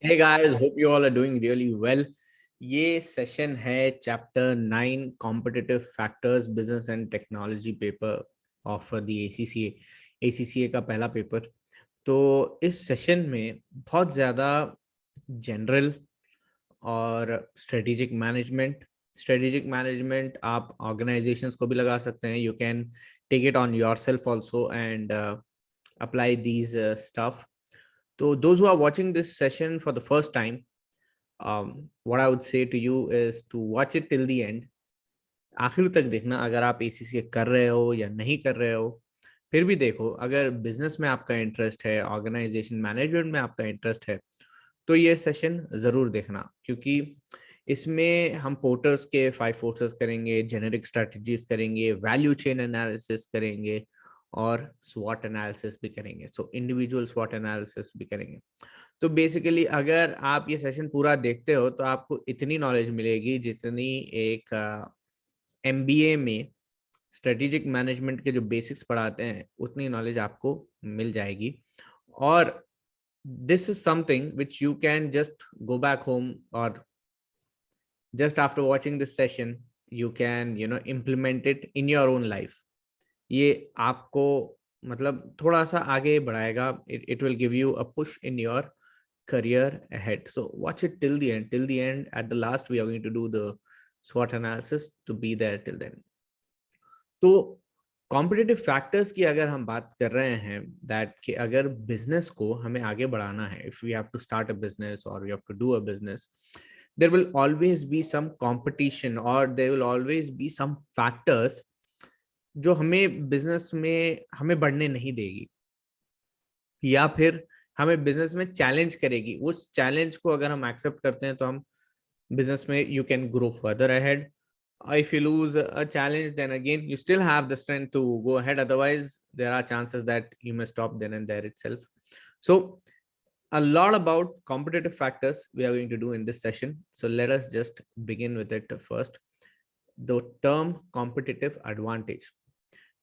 Hey guys, hope you all are doing really well. ये session है chapter 9 competitive factors business and technology paper of the ACCA का पहला paper. तो इस session में बहुत ज़्यादा जनरल और स्ट्रेटेजिक मैनेजमेंट आप ऑर्गेनाइजेशंस को भी लगा सकते हैं। You can take it on yourself also and apply these stuff. So those who are watching this session for the first time, what I would say to you is to watch it till the end. आखिर तक देखना, अगर आप ACCA कर रहे हो या नहीं कर रहे हो फिर भी देखो। अगर बिजनेस में आपका इंटरेस्ट है, ऑर्गेनाइजेशन मैनेजमेंट में आपका इंटरेस्ट है, तो ये सेशन जरूर देखना, क्योंकि इसमें हम पोर्टर्स के 5 फोर्सेस करेंगे, जेनेरिक स्ट्रेटजीज करेंगे, वैल्यू चेन एनालिसिस करेंगे और स्वॉट एनालिसिस भी करेंगे। सो इंडिविजुअल स्वॉट एनालिसिस भी करेंगे। तो बेसिकली अगर आप ये सेशन पूरा देखते हो तो आपको इतनी नॉलेज मिलेगी जितनी एक एमबीए में स्ट्रेटेजिक मैनेजमेंट के जो बेसिक्स पढ़ाते हैं उतनी नॉलेज आपको मिल जाएगी। और this is something which you can just go back home, और just after watching this session you can implement it in your own life. ये आपको मतलब थोड़ा सा आगे बढ़ाएगा. It will give you a push in your career ahead. So watch it till the end. Till the end, at the last we are going to do the SWOT analysis to be there till then. तो competitive factors की अगर हम बात कर रहे हैं, that कि अगर बिजनेस को हमें आगे बढ़ाना है, if we have to start a business और we have to do a business, there will always be some competition or there will always be some factors जो हमें बिजनेस में हमें बढ़ने नहीं देगी या फिर हमें बिजनेस में चैलेंज करेगी. उस चैलेंज को अगर हम एक्सेप्ट करते हैं तो हम बिजनेस में you can grow further ahead. If you lose a challenge, then again you still have the strength to go ahead. Otherwise there are chances that you may stop then and there itself. So a lot about competitive factors we are going to do in this session. So let us just begin with it first. The term competitive advantage.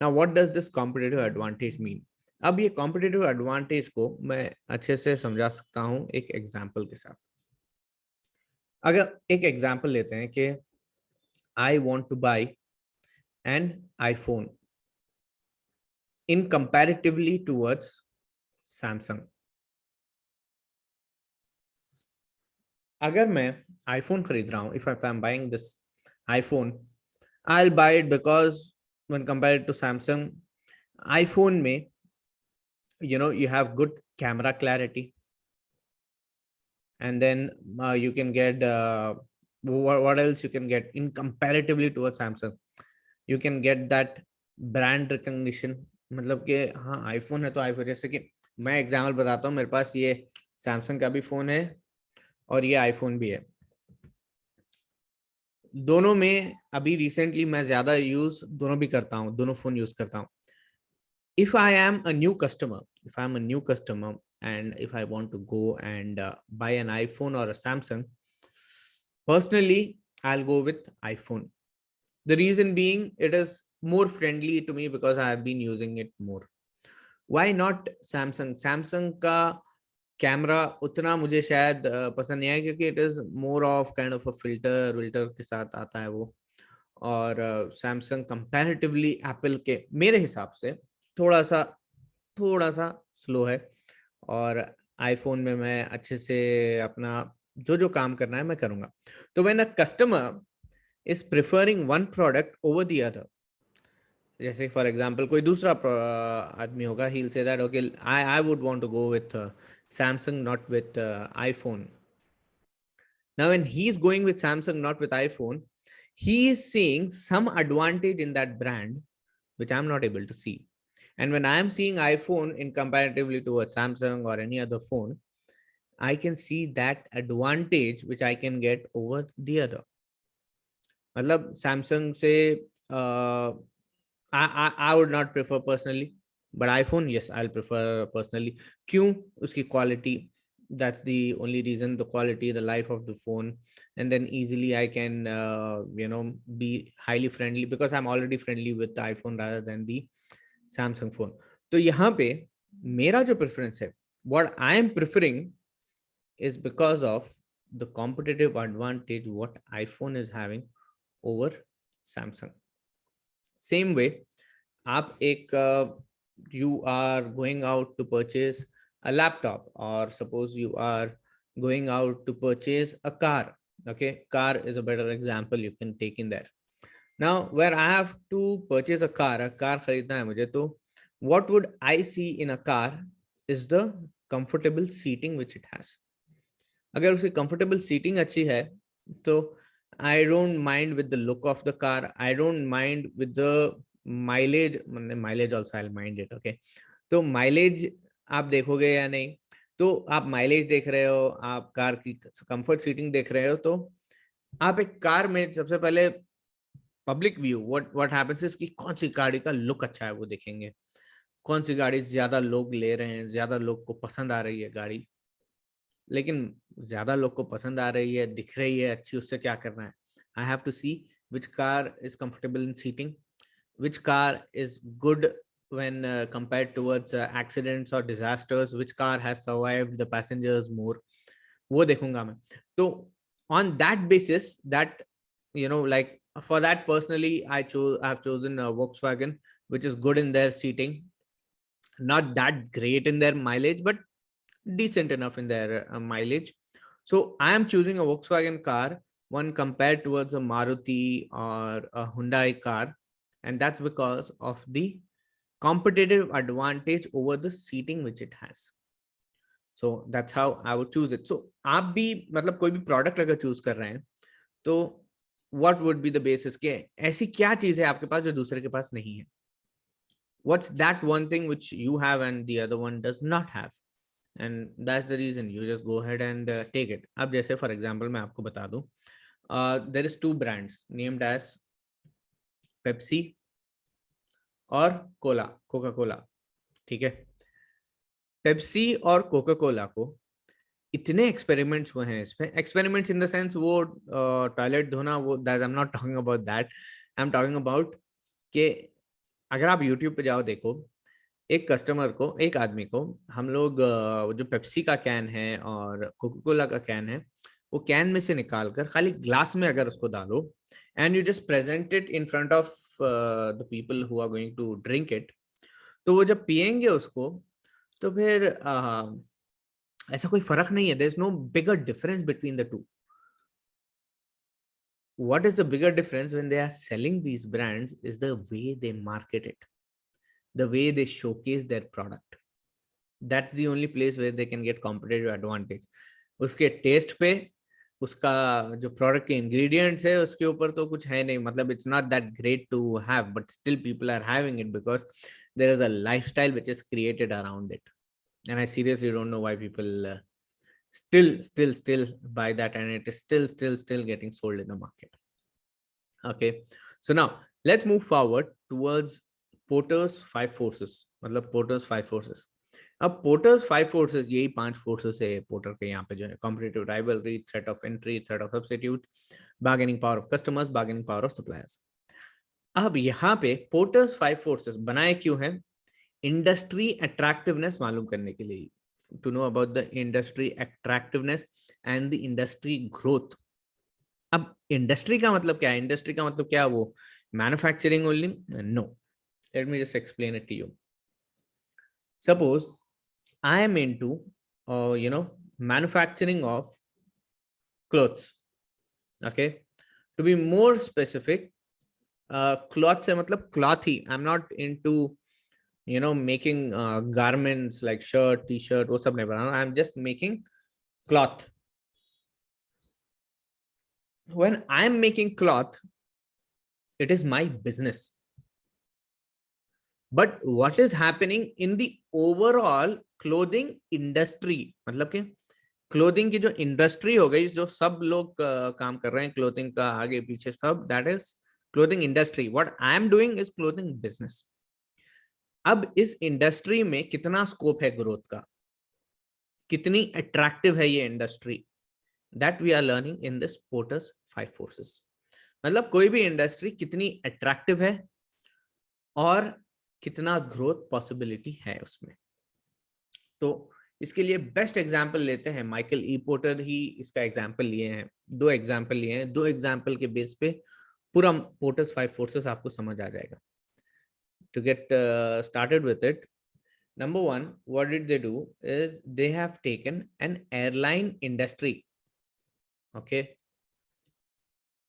Now what does this competitive advantage mean? अब ये competitive advantage को मैं अच्छे से समझा सकता हूँ एक एग्जाम्पल के साथ. अगर एक एग्जाम्पल लेते हैं कि I want to buy an iPhone in comparatively towards Samsung. अगर मैं आईफोन खरीद रहा हूँ, if I'm buying this iPhone, I'll buy it because when compared to Samsung, iPhone में you have good camera clarity, and then you can get what else you can get in comparatively towards Samsung. You can get that brand recognition. मतलब कि हाँ iPhone है तो iPhone, जैसे कि मैं example बताता हूँ, मेरे पास ये सैमसंग का भी फोन है और ये आईफोन भी है. दोनों में अभी रिसेंटली मैं ज्यादा यूज दोनों भी करता हूँ, दोनों फोन यूज करता हूँ. if I am a new customer, and if I want to go and buy an iPhone or a Samsung, personally, I'll go with iPhone. The reason being, it is more friendly to me because I have been using it more. Why not Samsung? Samsung का camera उतना मुझे शायद पसंद नहीं है, क्योंकि it is more of kind of a filter के साथ आता है वो. और सैमसंग कंपैरेटिवली एप्पल के मेरे हिसाब से थोड़ा सा स्लो है. और आईफोन में मैं अच्छे से अपना जो काम करना है मैं करूंगा. तो when a customer is preferring one product over the other, जैसे फॉर एग्जांपल कोई दूसरा आदमी होगा, he will say that okay I would want to go with Samsung, not with iPhone. Now when he's going with Samsung, not with iPhone, he is seeing some advantage in that brand which I'm not able to see. And when I am seeing iPhone in comparatively to a Samsung or any other phone, I can see that advantage which I can get over the other. मतलब Samsung से I would not prefer personally, but iPhone, yes, I'll prefer personally. क्यों? उसकी quality, that's the only reason. The quality, the life of the phone, and then easily I can be highly friendly because I'm already friendly with the iPhone rather than the Samsung phone. तो यहाँ पे मेरा जो preference है, what I am preferring is because of the competitive advantage what iPhone is having over Samsung. Same way, आप एक you are going out to purchase a laptop, or suppose you are going out to purchase a car. Okay, car is a better example you can take in there. Now where I have to purchase a car खरीदना है मुझे, तो what would I see in a car is the comfortable seating which it has. अगर उसकी comfortable seating अच्छी है तो I don't mind with the look of the car, I don't mind with the mileage also I'll mind it. Okay, तो mileage आप देखोगे या नहीं, तो आप माइलेज देख रहे हो, आप कार की कंफर्ट सीटिंग देख रहे हो, तो आप एक कार में सबसे पहले public view what happens is कि कौन सी गाड़ी का लुक अच्छा है वो देखेंगे, कौन सी गाड़ी ज्यादा लोग ले रहे हैं, ज्यादा लोग को पसंद आ रही है गाड़ी। लेकिन ज्यादा लोग को पसंद आ रही है, दिख रही है अच्छी, उससे क्या करना है? I have to see which car is comfortable in seating, which car is good when compared towards accidents or disasters, which car has survived the passengers more, वो देखूंगा मैं। तो on that basis, that like for that personally I've chosen Volkswagen, which is good in their seating, not that great in their mileage, but decent enough in their mileage. So I am choosing a Volkswagen car one compared towards a Maruti or a Hyundai car, and that's because of the competitive advantage over the seating which it has. So that's how I would choose it. So आप भी मतलब कोई भी product अगर choose कर रहे हैं तो what would be the basis के ऐसी क्या चीज है आपके पास जो दूसरे के पास नहीं है? What's that one thing which you have and the other one does not have? And that's the reason you just go ahead and take it. अब जैसे for example मैं आपको बता दूं, there is two brands named as Pepsi और Coca Cola. ठीक है, Pepsi और कोका कोला को इतने एक्सपेरिमेंट्स हुए हैं, इसमें एक्सपेरिमेंट्स इन द सेंस वो टॉयलेट धोना, वो that I am not talking about that, I am talking about कि अगर आप यूट्यूब पे जाओ देखो, एक कस्टमर को, एक आदमी को हम लोग जो पेप्सी का कैन है और कोका कोला का कैन है, वो कैन में से निकाल कर खाली ग्लास में अगर उसको डालो and you just present it in front of the people who are going to drink it, तो वो जब पिएंगे उसको तो फिर ऐसा कोई फर्क नहीं है। there is no bigger difference between the two. What is the bigger difference when they are selling these brands is the way they market it, the way they showcase their product. That's the only place where they can get competitive advantage. उसके test पे, उसका जो product के ingredients है उसके ऊपर तो कुछ है नहीं, मतलब it's not that great to have, but still people are having it because there is a lifestyle which is created around it, and I seriously don't know why people still buy that, and it is still getting sold in the market. Okay, so now let's move forward towards Porter's 5 forces, मतलब Porter's 5 forces. अब porters 5 forces, यही 5 forces है porter के यहाँ पे जो है: competitive rivalry, threat of entry, threat of substitute, bargaining power of customers, bargaining power of suppliers. अब यहाँ पे पोर्टर्स 5 फोर्सेस बनाए क्यों हैं? इंडस्ट्री अट्रैक्टिवनेस मालूम करने के लिए, to know about the industry attractiveness and the industry growth. अब इंडस्ट्री का मतलब क्या है? इंडस्ट्री का मतलब क्या? वो manufacturing only? No, let me just explain it to you. Suppose I am into manufacturing of clothes. Okay, to be more specific, cloth से मतलब cloth he, I'm not into making garments like shirt, t-shirt, वो सब नहीं बनाना, I'm just making cloth. When I'm making cloth, it is my business. But what is happening in the overall clothing industry, मतलब कि clothing की जो industry हो गई, जो सब लोग काम कर रहे हैं क्लोथिंग का आगे पीछे सब, that is clothing industry. What I am doing is clothing business. अब इस इंडस्ट्री में कितना स्कोप है ग्रोथ का, कितनी अट्रैक्टिव है ये industry, that we are learning in this Porter's 5 forces. मतलब कोई भी इंडस्ट्री कितनी अट्रैक्टिव है और कितना ग्रोथ पॉसिबिलिटी है उसमें. तो इसके लिए बेस्ट एग्जाम्पल लेते हैं, माइकल ई पोर्टर ही इसका एग्जाम्पल लिए हैं, 2 एग्जाम्पल लिए हैं, 2 एग्जाम्पल के बेस पे पूरा पोर्टर्स 5 फोर्सेस आपको समझ आ जाएगा. To get started with it, number one, what did they do is they have taken an airline industry. Okay,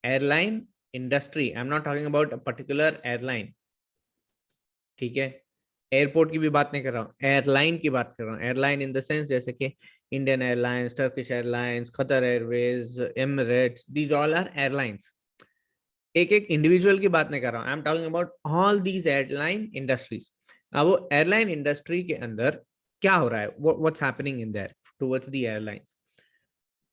airline industry. I'm not talking about a particular airline. ठीक है, airport की भी बात नहीं कर रहा हूँ, एयरलाइन की बात कर रहा हूँ. एयरलाइन इन द सेंस जैसे कि Indian Airlines, Turkish Airlines, Qatar Airways, Emirates, these all are airlines. एक एक इंडिविजुअल की बात नहीं कर रहा हूँ. I am talking about all these airline industries. अब वो एयरलाइन इंडस्ट्री के अंदर क्या हो रहा है, what's happening in there towards the airlines,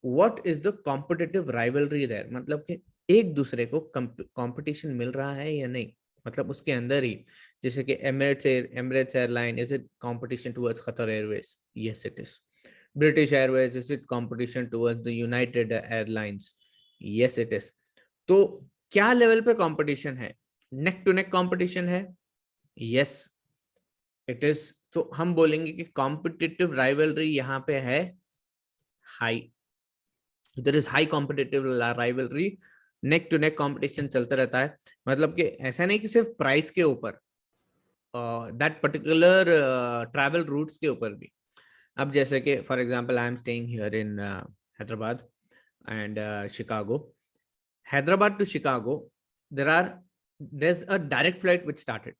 what is the competitive rivalry there, मतलब कि एक दूसरे को कंपटीशन मिल रहा है या नहीं, मतलब उसके अंदर ही. जैसे कि Emirates airline, is it competition towards Qatar Airways? Yes it is. British Airways, is it competition towards the United Airlines? Yes it is. तो क्या लेवल पे कंपटीशन है? नेक टू नेक कंपटीशन है? Yes it is. तो हम बोलेंगे कि competitive rivalry यहाँ पे है high. There is high competitive rivalry, neck to neck competition चलता रहता है. मतलब कि ऐसा नहीं कि सिर्फ प्राइस के ऊपर, दैट पर्टिकुलर ट्रैवल रूट्स के ऊपर भी. अब जैसे कि for example I am staying here in Hyderabad and Chicago. Hyderabad to Chicago, there's a direct flight which started,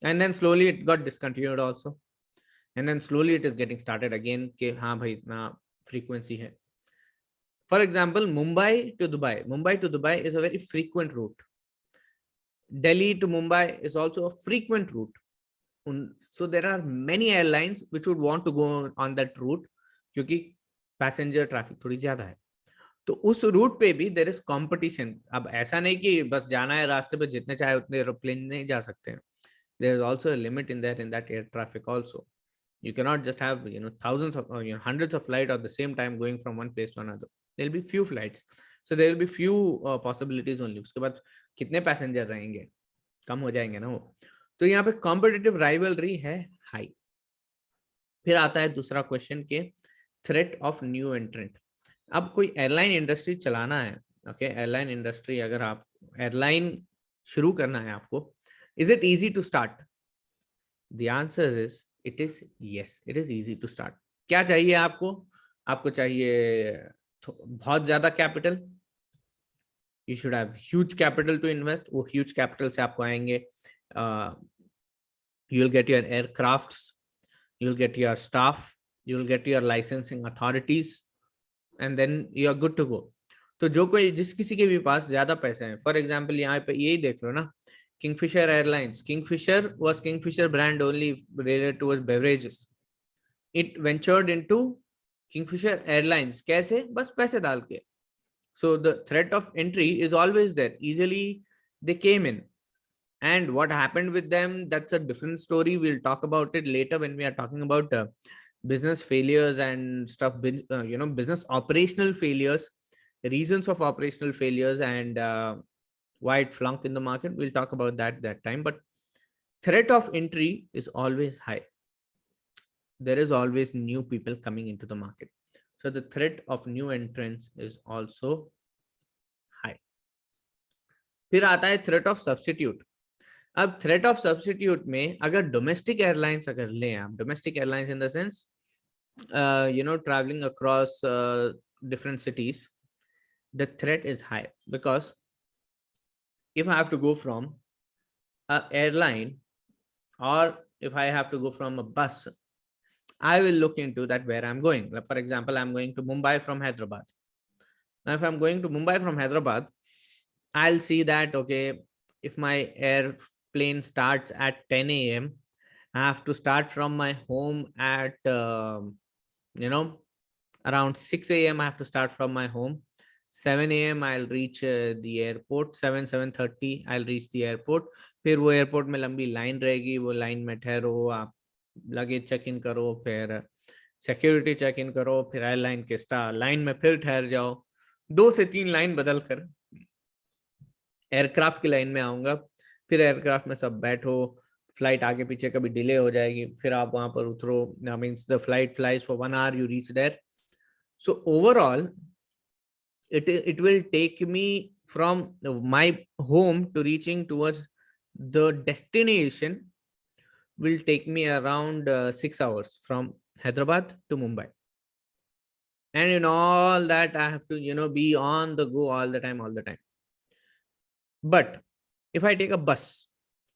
and then slowly it got discontinued also, and then slowly it is getting started again कि हाँ भाई इतना frequency है. For example, Mumbai to Dubai is a very frequent route. Delhi to Mumbai is also a frequent route. So there are many airlines which would want to go on that route क्योंकि passenger traffic थोड़ी ज्यादा है. तो उस root पे भी there is competition. अब ऐसा नहीं कि बस जाना है रास्ते पे, जितने चाहे उतने एरोप्लेन नहीं जा सकते हैं. There is also a limit in that air traffic also. You cannot just have thousands of hundreds of flights at the same time going from one place to another. There will be few flights, so there will be few possibilities only. उसके बाद कितने passenger रहेंगे, कम हो जाएंगे ना वो. तो यहाँ पे कॉम्पिटिटिव राइवलरी है हाई. फिर आता है दूसरा क्वेश्चन के थ्रेट ऑफ न्यू एंट्रेंट. अब कोई एयरलाइन इंडस्ट्री चलाना है, ओके, एयरलाइन इंडस्ट्री अगर आप एयरलाइन शुरू करना है आपको, is it easy to start? The answer is it is yes, it is easy to start. क्या चाहिए आपको? आपको चाहिए बहुत ज्यादा capital. You should have huge capital to invest. वो ह्यूज कैपिटल से आपको आएंगे, you will get your aircrafts, you will get your staff, you will get your licensing authorities, and then you are good to go. तो जो कोई जिस किसी के भी पास ज्यादा पैसे हैं, फॉर एग्जांपल यहाँ पे यही देख लो ना, Kingfisher airlines. Kingfisher was Kingfisher brand only related towards beverages. It ventured into Kingfisher airlines. कैसे? बस पैसे डाल के. So the threat of entry is always there. Easily they came in, and what happened with them, that's a different story. We'll talk about it later when we are talking about business failures and stuff, business operational failures, reasons of operational failures, and why it flunked in the market. We'll talk about that time. But threat of entry is always high. There is always new people coming into the market, so the threat of new entrants is also high. फिर आता है threat of substitute. अब threat of substitute में अगर domestic airlines अगर लें आप, domestic airlines in the sense traveling across different cities, the threat is high, because if I have to go from an airline or if I have to go from a bus, I will look into that where I'm going. Like for example, I'm going to Mumbai from Hyderabad. Now, if I'm going to Mumbai from Hyderabad, I'll see that, okay, if my airplane starts at 10 a.m., I have to start from my home at, around 6 a.m. I have to start from my home. 7 a.m. I'll reach the airport. 7:30 I'll reach the airport. फिर वो airport में लंबी line रहेगी, वो line में ठहरो, आप luggage check in करो, फिर सिक्योरिटी चेक इन करो, फिर एयरलाइन के लाइन में फिर ठहर जाओ. 2 से 3 लाइन बदल कर एयरक्राफ्ट की लाइन में आऊंगा. फिर एयरक्राफ्ट में सब बैठो, फ्लाइट आगे पीछे कभी डिले हो जाएगी, फिर आप वहां पर उतरो, means the flight flies for 1 hour, you reach there. So overall it will take me from my home to reaching towards the destination will take me around 6 hours from Hyderabad to Mumbai. And in all that, I have to, be on the go all the time, all the time. But if I take a bus,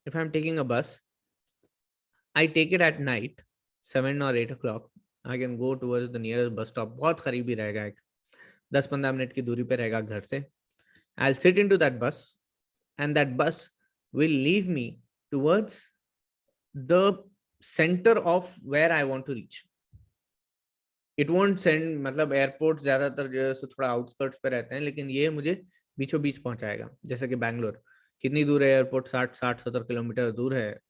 if I'm taking a bus, I take it at night, 7 or 8 o'clock. I can go towards the nearest bus stop. बहुत करीबी रहेगा, एक 10-15 minute की दूरी पे रहेगा घर से. I'll sit into that bus, and that bus will leave me towards the center of where I want to reach. It won't send, मतलब एयरपोर्ट ज्यादातर जो है थोड़ा आउटस्कर्ट्स पे रहते हैं, लेकिन ये मुझे बीचों बीच पहुंचाएगा. जैसे कि बैंगलोर, कितनी दूर है एयरपोर्ट? 60-70 किलोमीटर दूर है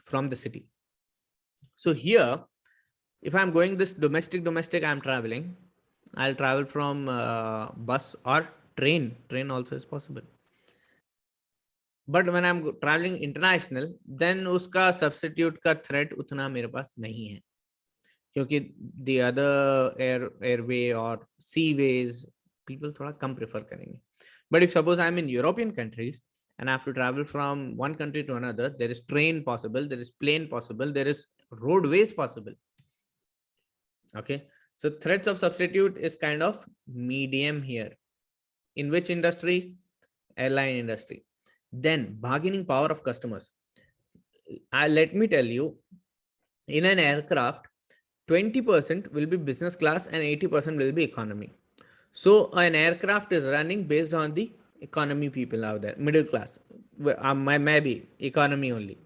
from the city. So here, if I'm going this domestic I'm traveling, I'll travel from bus or train. Train also is possible. But when I'm traveling international, then उसका substitute का threat उतना मेरे पास नहीं है, क्योंकि the other airway or seaways people थोड़ा कम prefer करेंगे. But if suppose I'm in European countries and I have to travel from one country to another, there is train possible, there is plane possible, there is roadways possible. Okay, so threats of substitute is kind of medium here. In which industry? Airline industry. Then bargaining power of customers. Let me tell you, in an aircraft, 20% will be business class and 80% will be economy. So an aircraft is running based on the economy people out there, middle class. Maybe economy only.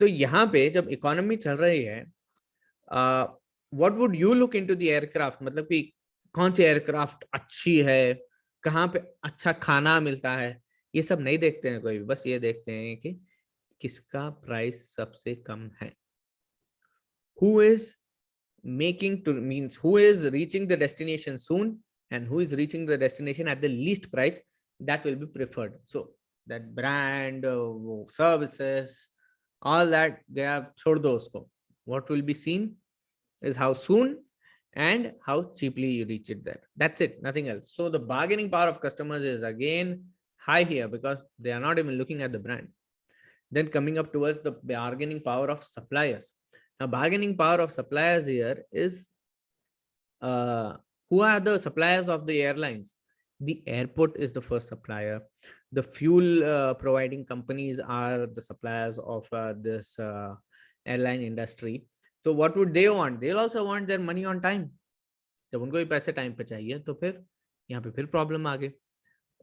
तो यहाँ पे जब economy चल रही है, what would you look into the aircraft, मतलब कि कौन सी एयरक्राफ्ट अच्छी है, कहाँ पे अच्छा खाना मिलता है, ये सब नहीं देखते हैं कोई भी. बस ये देखते हैं कि किसका प्राइस सबसे कम है. Who is who is reaching the destination soon and who is reaching the destination at the least price, that will be preferred. So that brand, services, all that, they have छोड़ दो उसको. What will be seen is how soon and how cheaply you reach it there. That's it, nothing else. So the bargaining power of customers is again high here because they are not even looking at the brand. Then coming up towards the bargaining power of suppliers. Now, bargaining power of suppliers here is who are the suppliers of the airlines? The airport is the first supplier. The fuel providing companies are the suppliers of this airline industry. So what would they want? They'll also want their money on time. जब उनको भी पैसे time पे चाहिए तो फिर यहाँ पे फिर प्रॉब्लम आ गई,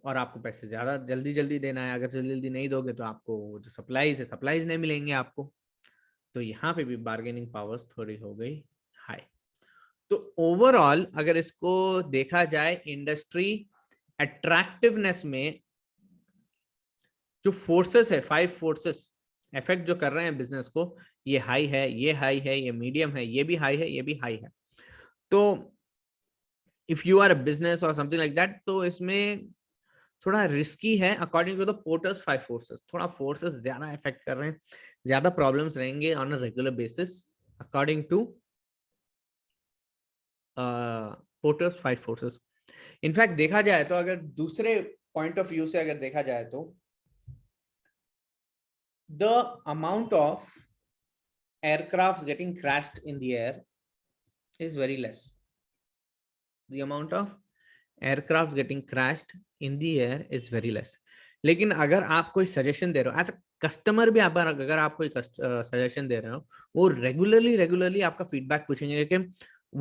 और आपको पैसे ज्यादा जल्दी जल्दी देना है. अगर जल्दी जल्दी नहीं दोगे तो आपको जो सप्लाईज है, सप्लाईज नहीं मिलेंगे आपको. तो यहाँ पे भी बार्गेनिंग पावर्स थोड़ी हो गई हाई. तो ओवरऑल अगर इसको देखा जाए, इंडस्ट्री अट्रैक्टिवनेस में जो फोर्सेस है, 5 फोर्सेस इफेक्ट जो कर रहे हैं बिजनेस को, ये हाई है, ये हाई है, ये मीडियम है, ये भी हाई है, ये भी हाई है. तो if you are a business और समथिंग लाइक दैट, तो इसमें थोड़ा रिस्की है. According to the Porter's 5 forces, थोड़ा फोर्सेस ज्यादा इफेक्ट कर रहे हैं, ज्यादा प्रॉब्लम्स रहेंगे on a regular basis according to Porter's 5 forces. In fact देखा जाए तो, अगर दूसरे पॉइंट ऑफ व्यू से अगर देखा जाए तो, the amount of aircrafts getting crashed in the air is very less. The amount of aircrafts getting crashed in the air is very less. लेकिन अगर आप कोई सजेशन दे रहे हो एज अ कस्टमर भी, आप अगर आप कोई सजेशन दे रहे हो, वो रेगुलरली आपका फीडबैक पूछेंगे कि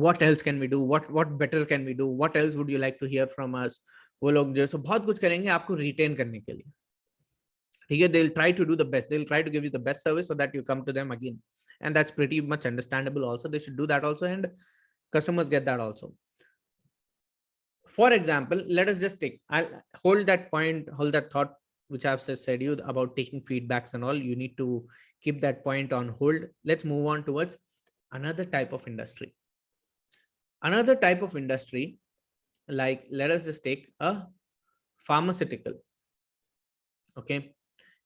what else can we do, what better can we do, what else would you like to hear from us. वो लोग जो है बहुत कुछ करेंगे आपको रिटेन करने के लिए. ठीक है, they will try to do the best, they will try to give you the best service so that you come to them again, and that's pretty much understandable also. They should do that also, and customers get that also. For example, let us just take, I'll hold that point, hold that thought which I've said you about taking feedbacks and all. You need to keep that point on hold. Let's move on towards another type of industry. Another type of industry, like let us just take a pharmaceutical. Okay,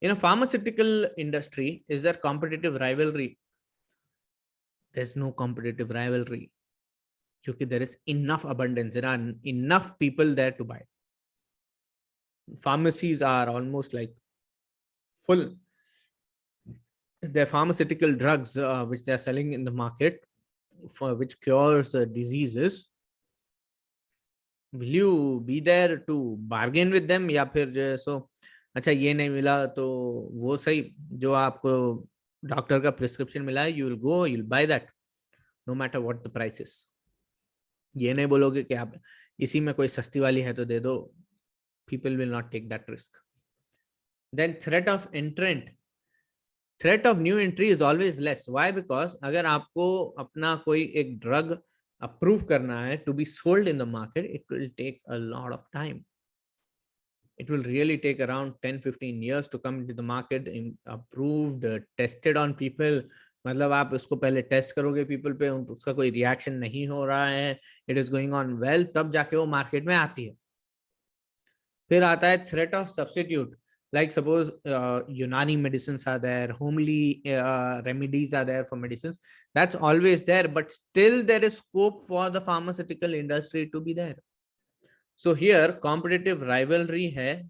In a pharmaceutical industry, is there competitive rivalry? There's no competitive rivalry because there is enough abundance. There are enough people there to buy. Pharmacies are almost like full. Their pharmaceutical drugs, which they are selling in the market, for which cures diseases, will you be there to bargain with them? या फिर जैसो अच्छा ये नहीं मिला तो वो सही, जो आपको डॉक्टर का प्रिस्क्रिप्शन मिला है, you will go, you will buy that no matter what the price is. ये नहीं बोलोगे कि आप इसी में कोई सस्ती वाली है तो दे दो. People will not take that risk. Then threat of entrant, threat of new entry is always less. Why? Because अगर आपको अपना कोई एक ड्रग अप्रूव करना है to be sold in the market, it will take a lot of time. It will really take around 10-15 years to come into the market, approved, tested on people. मतलब आप उसको पहले टेस्ट करोगे people पे, उसका कोई रिएक्शन नहीं हो रहा है, it is going on well, तब जाके वो मार्केट में आती है. फिर आता है threat of substitute. Like suppose Unani medicines are there, homely remedies are there for medicines. That's always there, but still there is scope for the pharmaceutical industry to be there. So here competitive rivalry है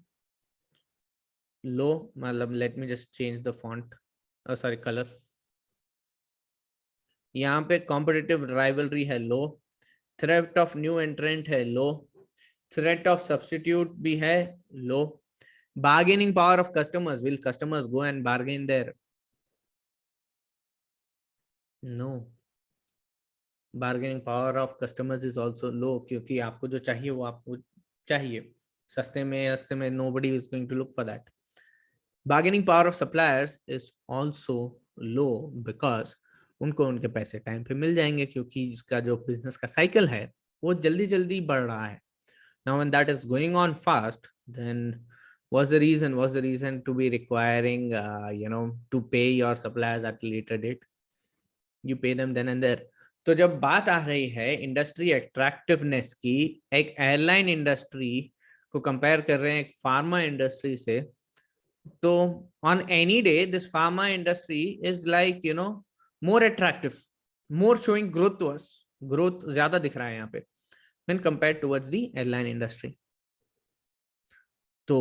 low. मतलब let me just change the font, sorry, color. यहाँ पे competitive rivalry है low, threat of new entrant है low, threat of substitute भी है low. Bargaining power of customers, will customers go and bargain there? No. Bargaining power of customers is also low, क्योंकि आपको जो चाहिए वो आपको चाहिए सस्ते में nobody is going to look for that. Bargaining power of suppliers is also low because उनको उनके पैसे टाइम पे मिल जाएंगे, क्योंकि इसका जो बिजनेस का साइकिल है वो जल्दी जल्दी बढ़ रहा है. Now when that is going on fast, then what's the reason to be requiring to pay your suppliers at a later date? You pay them then and there. तो जब बात आ रही है इंडस्ट्री अट्रैक्टिवनेस की, एक एयरलाइन इंडस्ट्री को compare कर रहे हैं एक फार्मा इंडस्ट्री से, तो on any day this pharma industry is like more attractive, more showing growth to us. Growth ज्यादा दिख रहा है यहाँ पे when compared towards the airline industry. तो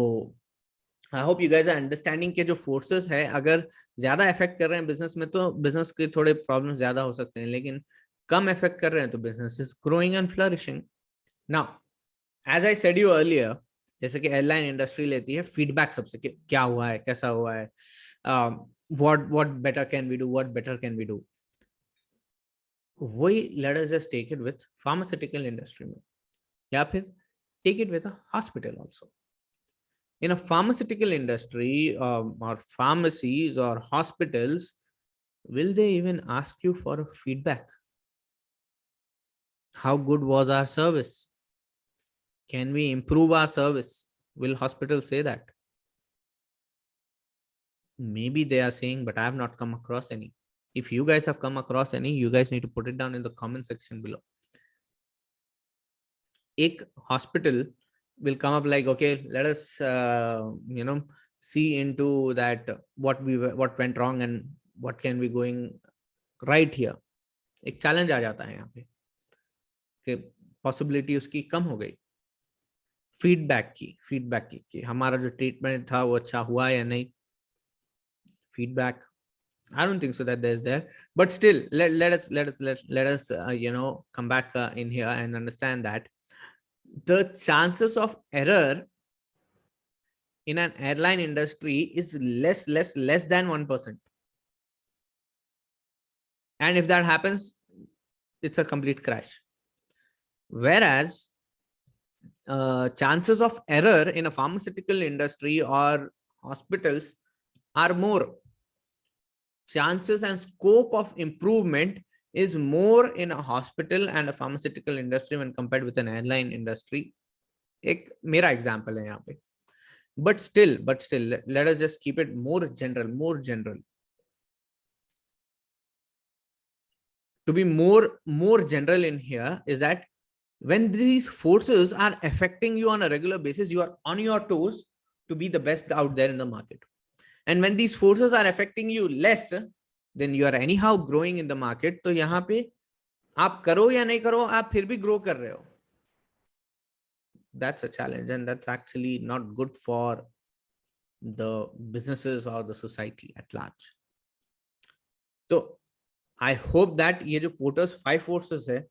I hope you guys are understanding के जो फोर्सेस है अगर ज्यादा इफेक्ट कर रहे हैं बिजनेस में, तो बिजनेस के थोड़े प्रॉब्लम ज्यादा हो सकते हैं, लेकिन कम इफेक्ट कर रहे हैं तो business is growing and flourishing. Now as I said you earlier, जैसे कि एयरलाइन इंडस्ट्री लेती है फीडबैक सबसे कि क्या हुआ है, कैसा हुआ है, what better can we do, what better can we do. वही let us just take it with pharmaceutical industry में, या फिर take it with a hospital also. In a pharmaceutical industry, or pharmacies or hospitals, will they even ask you for a feedback? How good was our service? Can we improve our service? Will hospitals say that? Maybe they are saying, but I have not come across any. If you guys have come across any, you guys need to put it down in the comment section below. एक hospital will come up like, okay, let us see into that, what went wrong and what can be going right here. एक challenge आ जाता है यहाँ पे कि possibility उसकी कम हो गई. फीडबैक की कि हमारा जो ट्रीटमेंट था वो अच्छा हुआ या नहीं. Feedback, I don't think so that there's there, but still let us come back in here and understand that the chances of error in an airline industry is less than 1%. And if that happens, it's a complete crash. Whereas chances of error in a pharmaceutical industry or hospitals are more. Chances and scope of improvement is more in a hospital and a pharmaceutical industry when compared with an airline industry. एक मेरा example है यहाँ पे. But still, let us just keep it more general. To be more general in here is that when these forces are affecting you on a regular basis, you are on your toes to be the best out there in the market. And when these forces are affecting you less, then you are anyhow growing in the market. तो यहाँ पे आप करो या नहीं करो, आप फिर भी grow कर रहे हो. That's a challenge, and that's actually not good for the businesses or the society at large. So I hope that ये जो Porter's 5 forces है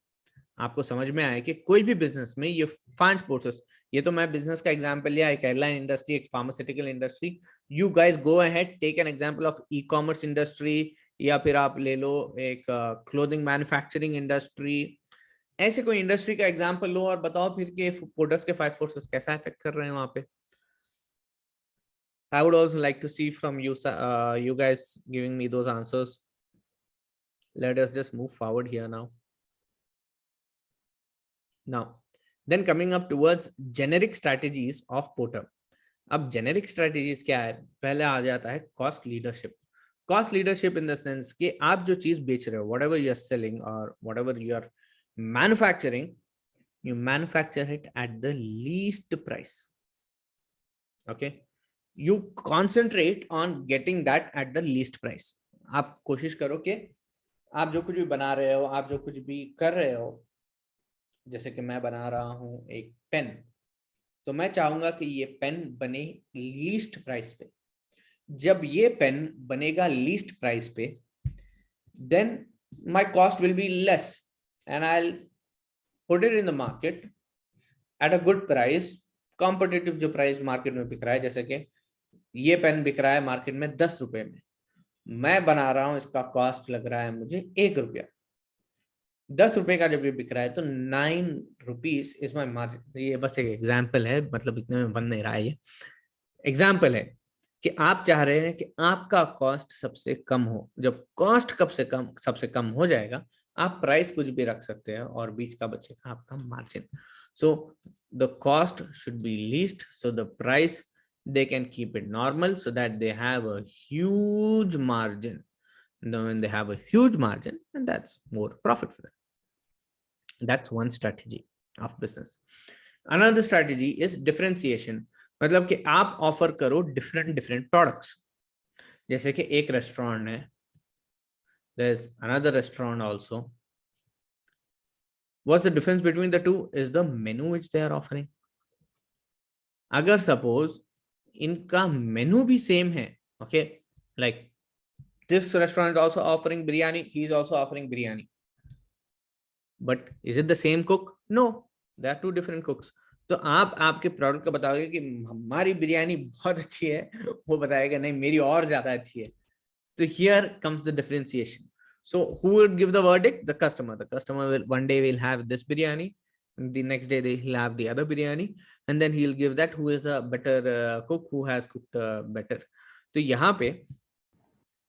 आपको समझ में आए कि कोई भी बिजनेस में ये 5 फोर्सेस, ये तो मैं बिजनेस का एग्जांपल लिया, एक एयरलाइन इंडस्ट्री, एक pharmaceutical industry. You guys go ahead, take an example of e commerce industry, या फिर आप ले लो एक क्लोथिंग मैन्युफैक्चरिंग इंडस्ट्री. ऐसे कोई इंडस्ट्री का एग्जांपल लो और बताओ फिर के पोर्टर्स के 5 फोर्सेस कैसा इफेक्ट कर रहे हैं वहां पे. I would also like to see from you, you guys giving me those answers. Let us just move forward here now. Now, then coming up towards generic strategies of Porter. अब generic strategies क्या है? पहले आ जाता है cost leadership. Cost leadership in the sense कि आप जो चीज बेच रहे हो, whatever you are selling or whatever you are manufacturing, you manufacture it at the least price. Okay, you concentrate on getting that at the least price. आप कोशिश करो कि आप जो कुछ भी बना रहे हो, आप जो कुछ भी कर रहे हो, जैसे कि मैं बना रहा हूं एक पेन, तो मैं चाहूंगा कि ये पेन बने लीस्ट प्राइस पे. जब ये पेन बनेगा लीस्ट प्राइस पे, then my cost will be less and I will put it in the market at a good price. Competitive जो प्राइस मार्केट में बिक रहा है, जैसे कि ये पेन बिक रहा है मार्केट में 10 रुपए में, मैं बना रहा हूं, इसका कॉस्ट लग रहा है मुझे 1 रुपया. 10 रुपए का जब ये बिक रहा है तो 9 रुपीज इज माई मार्जिन. ये बस एक एग्जाम्पल है, मतलब इतने में बन नहीं रहा है, ये एग्जाम्पल है कि आप चाह रहे हैं कि आपका कॉस्ट सबसे कम हो. जब कॉस्ट कब से कम, सबसे कम हो जाएगा, आप प्राइस कुछ भी रख सकते हैं और बीच का बचेगा आपका margin. So the cost should be least, so the price they can keep it normal so that they have a huge margin. Now when they have a huge margin, and that's more profit for them. That's one strategy of business. Another strategy is differentiation. मतलब कि आप offer करो different products. जैसे कि एक restaurant है, there's another restaurant also. What's the difference between the two is the menu which they are offering. अगर suppose इनका मेनू भी सेम है, okay, like this restaurant is also offering biryani, he is also offering biryani, but is it the same cook? No, they are two different cooks. तो आप आपके product का बताओगे कि हमारी बिरयानी बहुत अच्छी है, वो बताएगा नहीं मेरी और ज्यादा अच्छी है. So here comes the differentiation. So who would give the verdict? The customer. The customer will one day will have this biryani, the next day he'll have the other biryani, and then he'll give that who is the better cook, who has cooked better. तो यहाँ पे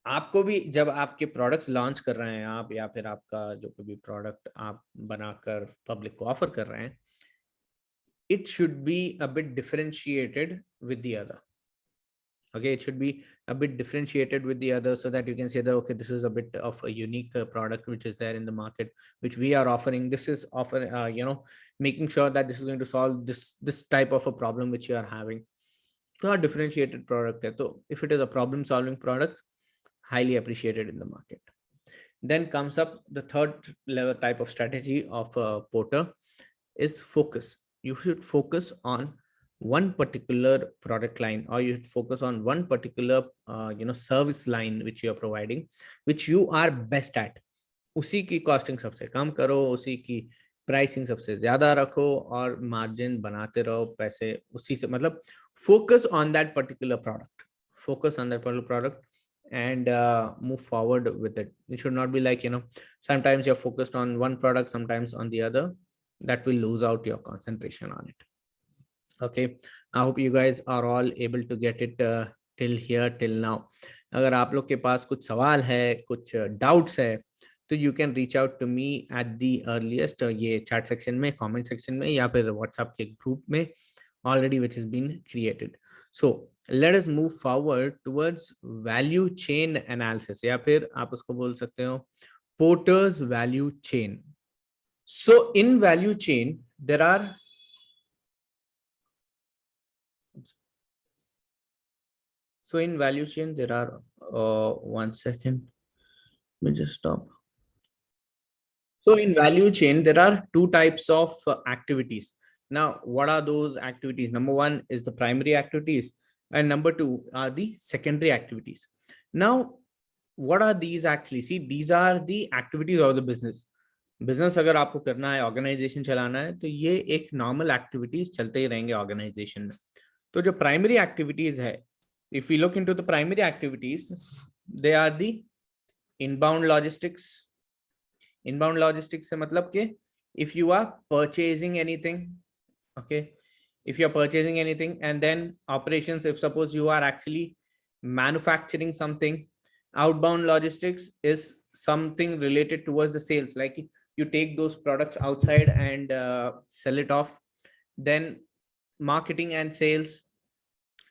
आपको भी जब आपके products launch कर रहे हैं आप, या फिर आपका जो कोई भी प्रोडक्ट आप बनाकर पब्लिक को ऑफर कर रहे हैं, it should be a bit differentiated with the other. Okay, it should be a bit differentiated with the other so that you can say that, okay, this is a bit of a unique product which is there in the market, which we are offering. This is offer, making sure that this is going to solve this type of a problem which you are having. So a differentiated product hai. So if it is a problem solving product, highly appreciated in the market. Then comes up the third level type of strategy of Porter is focus. You should focus on one particular product line, or you should focus on one particular service line which you are providing, which you are best at. उसी की costing सबसे कम करो, उसी की pricing सबसे ज्यादा रखो और मार्जिन बनाते रहो, पैसे उसी से, मतलब focus on that particular product, focus on that particular product and move forward with it. It should not be like, sometimes you're focused on one product, sometimes on the other. That will lose out your concentration on it. Okay, I hope you guys are all able to get it till here, till now. अगर आप लोग के पास कुछ सवाल है, कुछ doubts है, तो you can reach out to me at the earliest, ये chat section में, comment section में, या फिर WhatsApp के group में already which has been created. So let us move forward towards value chain analysis, या फिर आप उसको बोल सकते हो Porter's value chain. So in value chain there are So in value chain, there are, one second, let me just stop. So in value chain, there are two types of activities. Now, what are those activities? Number one is the primary activities, and number two are the secondary activities. Now, what are these actually? See, these are the activities of the business. Business अगर आपको करना है, organisation चलाना है, तो ये एक normal activities चलते ही रहेंगे ऑर्गेनाइजेशन में. तो जो प्राइमरी एक्टिविटीज है, if you look into the primary activities, they are the inbound logistics. Inbound logistics से मतलब कि if you are purchasing anything, okay, if you are purchasing anything, and then operations, if suppose you are actually manufacturing something, outbound logistics is something related towards the sales, like you take those products outside and sell it off. Then marketing and sales.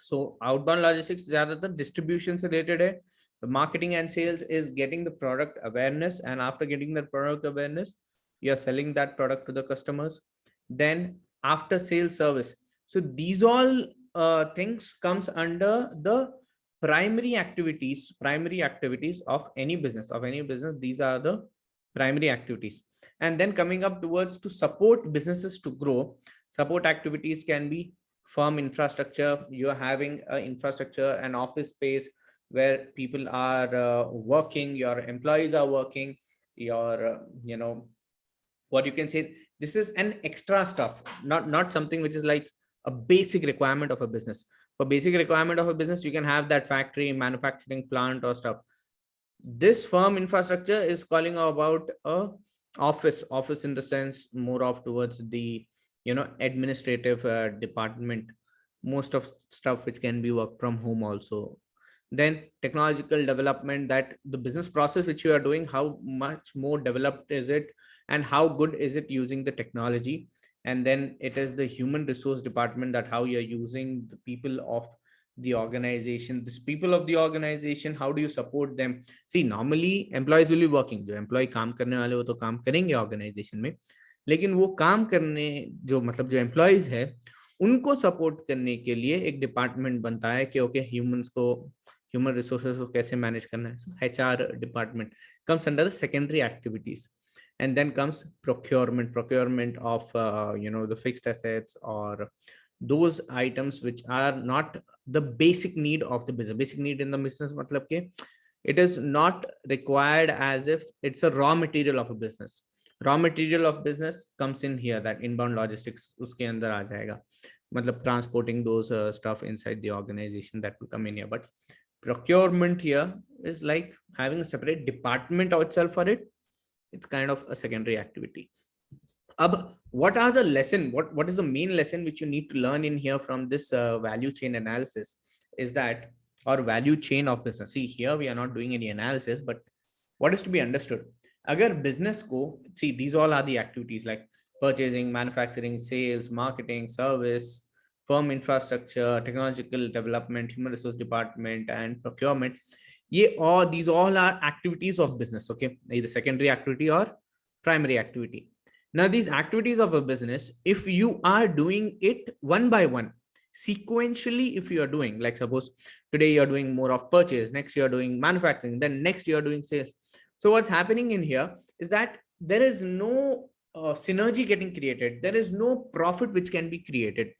So outbound logistics zyadatar distribution se related hai. The marketing and sales is getting the product awareness, and after getting the product awareness, you're selling that product to the customers. Then after sales service. So these all things comes under the primary activities of any business. These are the primary activities. And then coming up towards to support businesses to grow, support activities can be firm infrastructure. You're having an infrastructure, an office space where people are working, your employees are working, your what you can say, this is an extra stuff, not something which is like a basic requirement of a business. For basic requirement of a business, you can have that factory, manufacturing plant or stuff. This firm infrastructure is calling about a office in the sense more of towards the administrative department, most of stuff which can be worked from home also. Then technological development, that the business process which you are doing, how much more developed is it and how good is it using the technology. And then it is the human resource department, that how you're using the people of the organization. These people of the organization, how do you support them? See, normally employees will be working, जो employee काम करने वाले वो तो काम करेंगे organization में, लेकिन वो काम करने जो मतलब जो employees है उनको सपोर्ट करने के लिए एक डिपार्टमेंट बनता है कि ओके ह्यूमन रिसोर्सेज को कैसे मैनेज करना है. HR department comes under the secondary activities. And then comes procurement of the fixed assets or those items which are not the basic need of the business. Basic need in the business matlab ke it is not required as if it's a raw material of a business. Raw material of business comes in here, that inbound logistics uske andar aa jayega, matlab transporting those stuff inside the organization, that will come in here. But procurement here is like having a separate department itself for it. It's kind of a secondary activity. What are the lesson? What is the main lesson which you need to learn in here from this value chain analysis is that, or value chain of business. See, here we are not doing any analysis, but what is to be understood? Agar business ko, see, these all are the activities like purchasing, manufacturing, sales, marketing, service, firm infrastructure, technological development, human resource department, and procurement. These all are activities of business, okay? Either secondary activity or primary activity. Now, these activities of a business, if you are doing it one by one, sequentially, if you are doing, like suppose today you're doing more of purchase, next you're doing manufacturing, then next you're doing sales. So what's happening in here is that there is no synergy getting created. There is no profit which can be created.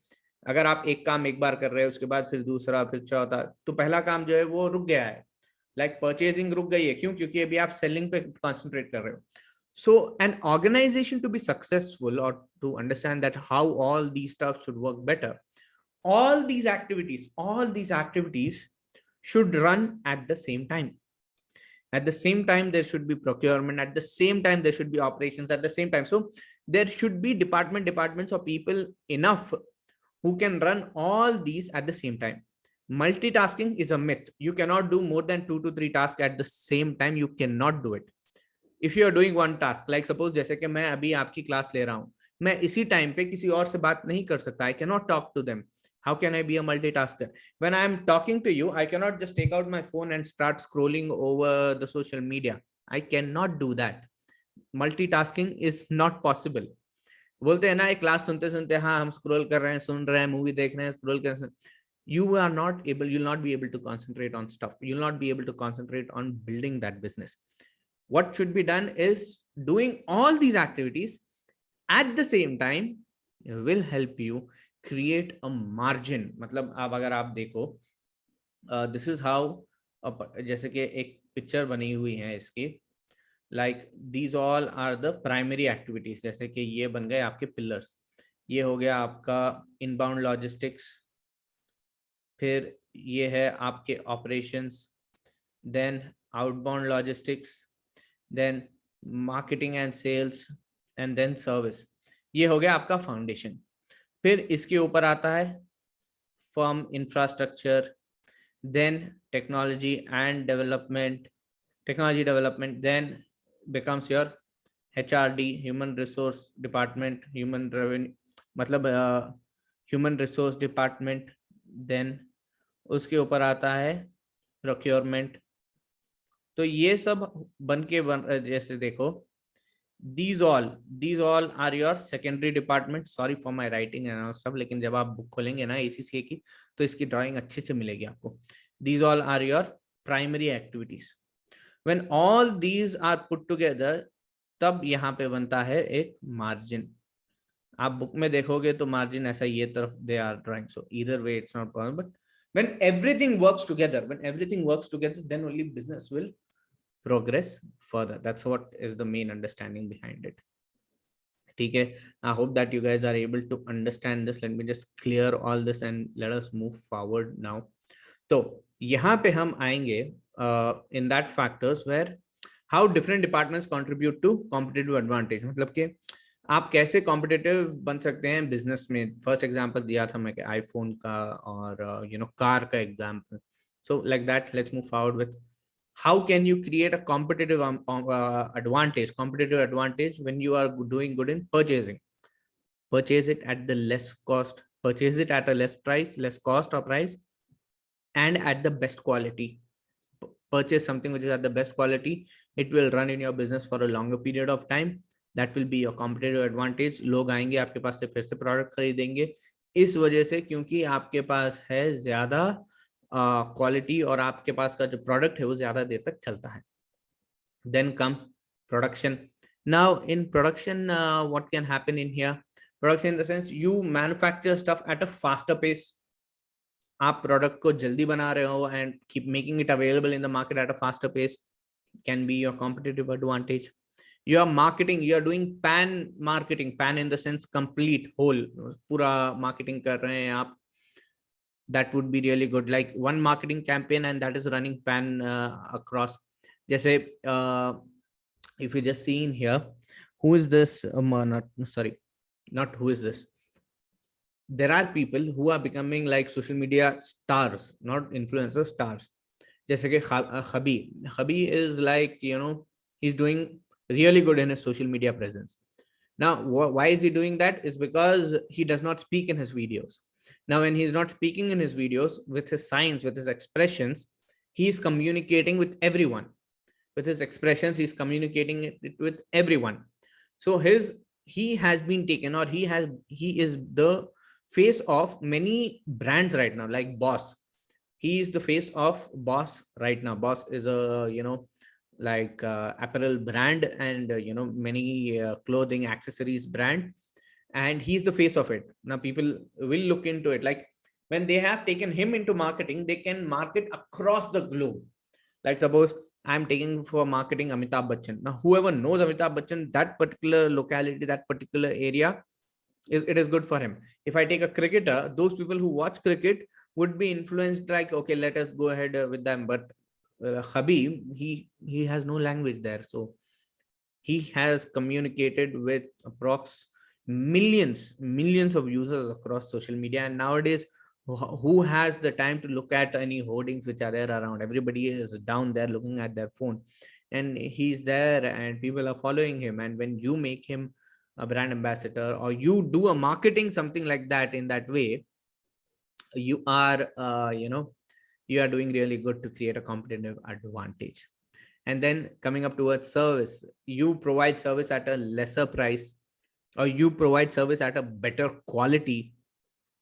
अगर आप एक काम एक बार कर रहे हो, उसके बाद फिर दूसरा, फिर चौथा, तो पहला काम जो है वो रुक गया है. लाइक परचेजिंग रुक गई है, क्यों? क्योंकि अभी आप सेलिंग पे कॉन्सेंट्रेट कर रहे हो. So an organization to be successful, or to understand that how all these stuff should work better, all these activities should run at the same time. At the same time, there should be procurement. At the same time, there should be operations at the same time. So there should be departments or people enough who can run all these at the same time. Multitasking is a myth. You cannot do more than 2 to 3 tasks at the same time. You cannot do it. If you are doing one task, like suppose जैसे कि मैं अभी आपकी class ले रहा हूँ, मैं इसी टाइम पे किसी और से बात नहीं कर सकता. I cannot talk to them. How can I be a multitasker? When I am talking to you, I cannot just take out my phone and start scrolling over the social media. I cannot do that. Multitasking is not possible. बोलते हैं ना, एक class सुनते सुनते हाँ हम scroll कर रहे हैं, सुन रहे हैं, मूवी देख रहे हैं, स्क्रॉल कर रहे हैं. you'll not be able to concentrate on stuff. You'll not be able to concentrate on building that business. What should be done is doing all these activities at the same time will help you create a margin. मतलब अब अगर आप देखो, this is how, जैसे कि एक picture बनी हुई है इसकी, like these all are the primary activities. जैसे कि ये बन गए आपके पिलर्स। ये हो गया आपका इनबाउंड लॉजिस्टिक्स, फिर ये है आपके operations, then outbound logistics, then marketing and sales, and then service. ये हो गया आपका फाउंडेशन। फिर इसके ऊपर आता है firm infrastructure, then technology and development, then becomes your HRD, human resource department, human revenue, मतलब human resource department, then उसके ऊपर आता है procurement। तो ये सब जैसे देखो, these all are your secondary department। sorry for my writing and stuff, लेकिन जब आप बुक खोलेंगे ना ACCA की तो इसकी ड्राइंग अच्छे से मिलेगी आपको। these all are your primary activities। when all these are put together, तब यहाँ पे बनता है एक मार्जिन। आप बुक में देखोगे तो मार्जिन ऐसा ये तरफ they are drawing, so either way it's not problem, but when everything works together, then only business will progress further। that's what is the main understanding behind it। ठीक है, I hope that you guys are able to understand this। let me just clear all this and let us move forward now। तो यहाँ पे हम आएंगे in that factors where how different departments contribute to competitive advantage। मतलब कि आप कैसे competitive बन सकते हैं बिजनेस में। फर्स्ट एग्जांपल दिया था मैं आईफोन का और कार का example. So like that let's move forward with how can you create a competitive advantage when you are doing good in purchasing? Purchase it at the less cost, purchase it at a less cost or price, and at the best quality. Purchase something which is at the best quality, it will run in your business for a longer period of time। that will be your competitive advantage। लोग आएंगे आपके पास से फिर से product खरीदेंगे इस वजह से, क्योंकि आपके पास है ज्यादा क्वालिटी और आपके पास का जो प्रोडक्ट है वो ज्यादा देर तक चलता है। then comes production। now in production what can happen in here? production in the sense you manufacture stuff at a faster pace। आप प्रोडक्ट को जल्दी बना रहे हो and keep making it available in the market at a faster pace can be your competitive advantage। your marketing, you are doing pan marketing, pan in the sense complete whole, पूरा marketing कर रहे हैं आप, that would be really good, like one marketing campaign and that is running pan across। जैसे if you just see in here, who is this not who is this, there are people who are becoming like social media stars, not influencers, stars। जैसे कि Khabi is like he's doing really good in his social media presence। now why is he doing that? Is because he does not speak in his videos। now when he's not speaking in his videos, with his signs, with his expressions, he's communicating with everyone। with his expressions he's communicating it with everyone। so he has been taken, or he is the face of many brands right now, like Boss। he is the face of Boss right now। Boss is a like apparel brand and many clothing accessories brand, and he's the face of it। now people will look into it, like when they have taken him into marketing, they can market across the globe। like suppose I'm taking for marketing Amitabh Bachchan। now whoever knows Amitabh Bachchan, that particular locality, that particular area, it is good for him। if I take a cricketer, those people who watch cricket would be influenced, like okay, let us go ahead with them। but Khabib, he has no language there, so he has communicated with approx millions of users across social media। and nowadays who has the time to look at any hoardings which are there around? everybody is down there looking at their phone, and he's there and people are following him। and when you make him a brand ambassador, or you do a marketing something like that in that way, you are you are doing really good to create a competitive advantage। and then coming up towards service, you provide service at a lesser price, or you provide service at a better quality,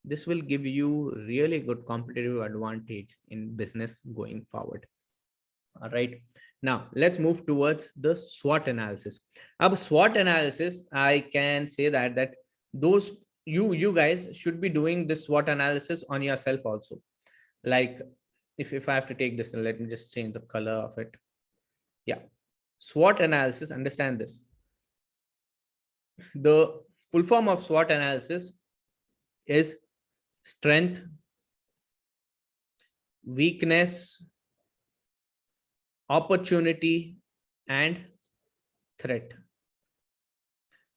This will give you really good competitive advantage in business going forward. All right. Now let's move towards the SWOT analysis. Ab SWOT analysis, I can say that those you guys should be doing this SWOT analysis on yourself also. Like if I have to take this, let me just change the color of it. Yeah. SWOT analysis, understand this. The full form of SWOT analysis is strength, weakness, opportunity, and threat.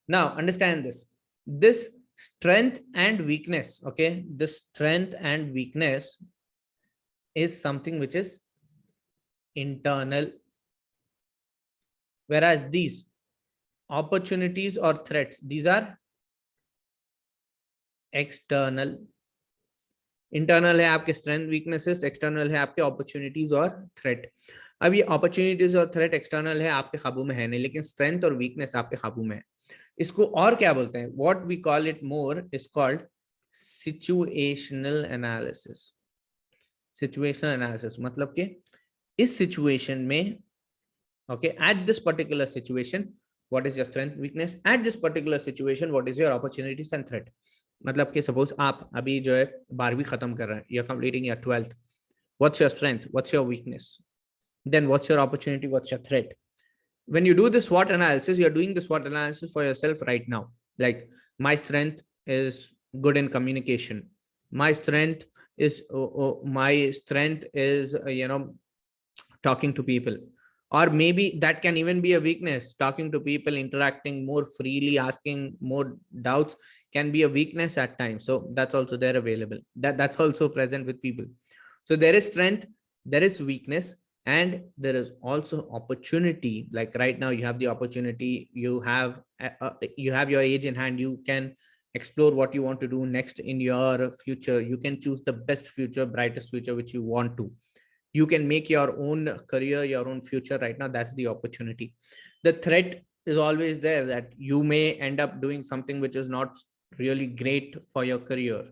Now understand this. This strength and weakness, okay, this strength and weakness is something which is internal, whereas these opportunities or threats, these are external. Internal है आपके strength weaknesses, external है आपके opportunities और threat. अब ये opportunities और threat external है, आपके काबू में है नहीं, लेकिन स्ट्रेंथ और वीकनेस आपके काबू में है. इसको और क्या बोलते हैं? What we call it more is called situational analysis. Situational analysis मतलब कि इस सिचुएशन में, okay, at this particular situation what is your strength weakness, at this particular situation what is your opportunities and threat. मतलब कि suppose आप अभी जो है 12वीं खत्म कर रहे हैं, you're completing your 12th. What's your strength, what's your weakness, then what's your opportunity, what's your threat? When you do this SWOT analysis, you're doing the SWOT analysis for yourself right now. Like, my strength is good in communication, my strength is talking to people. Or maybe that can even be a weakness. Talking to people, interacting more freely, asking more doubts can be a weakness at times. So that's also there available. That's also present with people. So there is strength, there is weakness, and there is also opportunity. Like right now, you have the opportunity. You have your age in hand. You can explore what you want to do next in your future. You can choose the best future, brightest future which you want to. You can make your own career, your own future right now. That's the opportunity. The threat is always there, that you may end up doing something which is not really great for your career.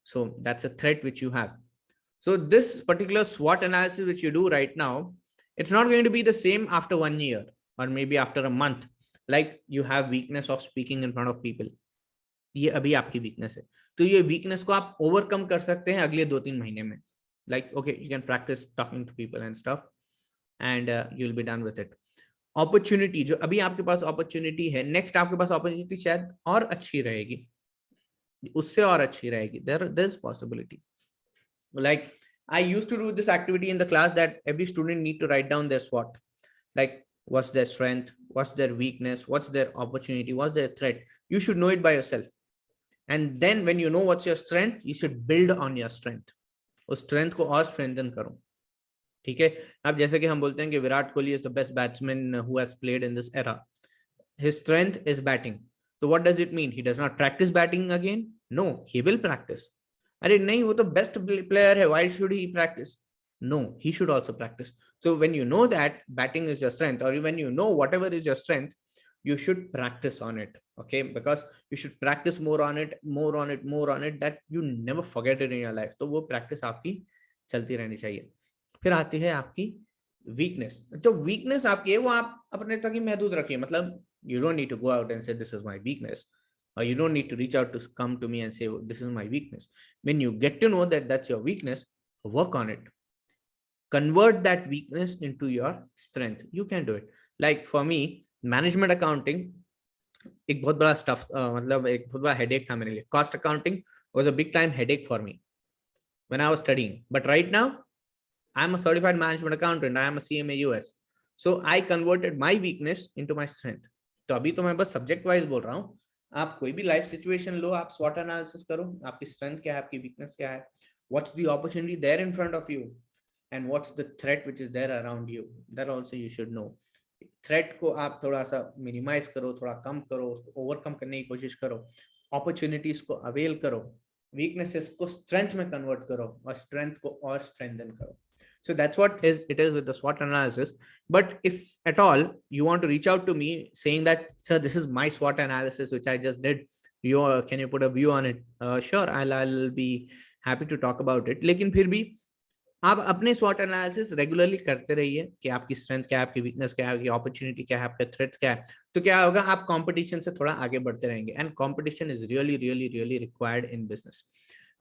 So that's a threat which you have. So this particular SWOT analysis which you do right now, it's not going to be the same after 1 year or maybe after a month. Like, you have weakness of speaking in front of people. ये अभी आपकी weakness है, तो ये weakness को आप overcome कर सकते हैं अगले 2-3 महीने में. Like, okay, you can practice talking to people and stuff, and you'll be done with it. Opportunity, जो अभी आपके पास opportunity है, next आपके पास opportunity शायद और अच्छी रहेगी, उससे और अच्छी रहेगी. There's possibility. Like, I used to do this activity in the class, that every student need to write down their SWOT. Like, what's their strength, what's their weakness, what's their opportunity, what's their threat. You should know it by yourself. And then when you know what's your strength, you should build on your strength. उस strength को और strengthen करो. ठीक है. अब जैसे कि हम बोलते हैं कि Virat Kohli is the best batsman who has played in this era. His strength is batting. तो what does it mean? He does not practice batting again? No, he will practice. अरे नहीं, वो तो बेस्ट प्लेयर है, why should he practice? No, he should also practice. So when you know that batting is your strength, or when you know whatever is your strength, you should practice on it. Okay, because you should practice more on it, that you never forget it in your life. तो वो practice आपकी चलती रहनी चाहिए. फिर आती है आपकी weakness. जो weakness आपकी है वो आप अपने तक ही महदूद रखिए. मतलब you don't need to go out and say this is my weakness, or you don't need to reach out to come to me and say this is my weakness. When you get to know that that's your weakness, work on it. Convert that weakness into your strength. You can do it. Like for me, management accounting एक बहुत बड़ा stuff, मतलब एक बहुत बड़ा headache था मेरे लिए. Cost accounting was a big time headache for me when I was studying. But right now I am a certified management accountant, I am a CMA US. So I converted my weakness into my strength. तो अभी तो मैं बस subject wise बोल रहा हूँ. आप कोई भी लाइफ सिचुएशन लो, आप स्वॉट एनालिसिस करो, आपकी स्ट्रेंथ क्या है, आपकी वीकनेस क्या है, what's the opportunity there in front of you, and what's the threat which is there around you. That also you should know. Threat को आप थोड़ा सा मिनिमाइज करो, थोड़ा कम करो, उसको ओवरकम करने की कोशिश करो, अपॉर्चुनिटीज को अवेल करो, वीकनेसेस को स्ट्रेंथ में कन्वर्ट करो, और स्ट्रेंथ को और स्ट्रेंथन करो. So that's what it is with the SWOT analysis. But if at all you want to reach out to me saying that, sir, this is my SWOT analysis which I just did, Can you put a view on it? Sure, I'll be happy to talk about it. लेकिन फिर भी आप अपने स्वॉट analysis regularly करते रहिए कि आपकी strength क्या है, आपकी वीकनेस क्या है, आपकी अपॉर्चुनिटी क्या है, आपका थ्रेट्स क्या है. तो क्या होगा, आप कंपटीशन से थोड़ा आगे बढ़ते रहेंगे. And competition is really really really required in business.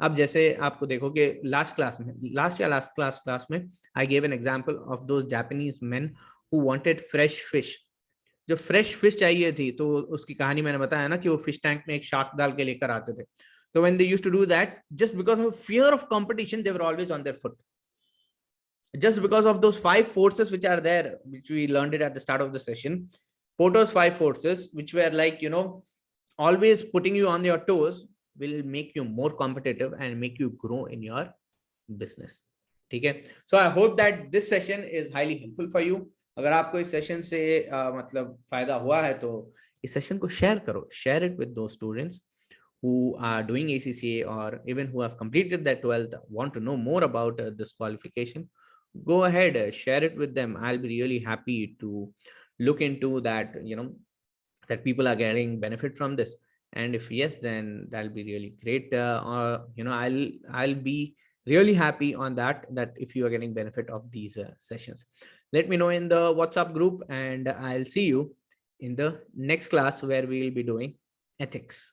अब जैसे आपको देखो कि लास्ट क्लास में I gave an example of those Japanese men who wanted fresh fish. जो फ्रेश फिश चाहिए थी, तो उसकी कहानी मैंने बताया ना कि वो फिश टैंक में एक शार्क डाल के लेकर आते थे. तो when they used to do that, just because of fear of competition, they were always on their foot. Just because of those 5 forces which are there, which we learned it at the start of the session, Porter's 5 forces, which were like, always putting you on your toes, will make you more competitive and make you grow in your business. ठीक है. So I hope that this session is highly helpful for you. अगर आपको इस session से मतलब फायदा हुआ है तो इस सेशन को शेयर करो. Share it with those students who are doing ACCA or even who have completed their 12th, want to know more about this qualification. Go ahead, share it with them. I'll be really happy to look into that, that people are getting benefit from this. And if yes, then that'll be really great. I'll be really happy on that if you are getting benefit of these sessions. Let me know in the WhatsApp group, and I'll see you in the next class where we'll be doing ethics.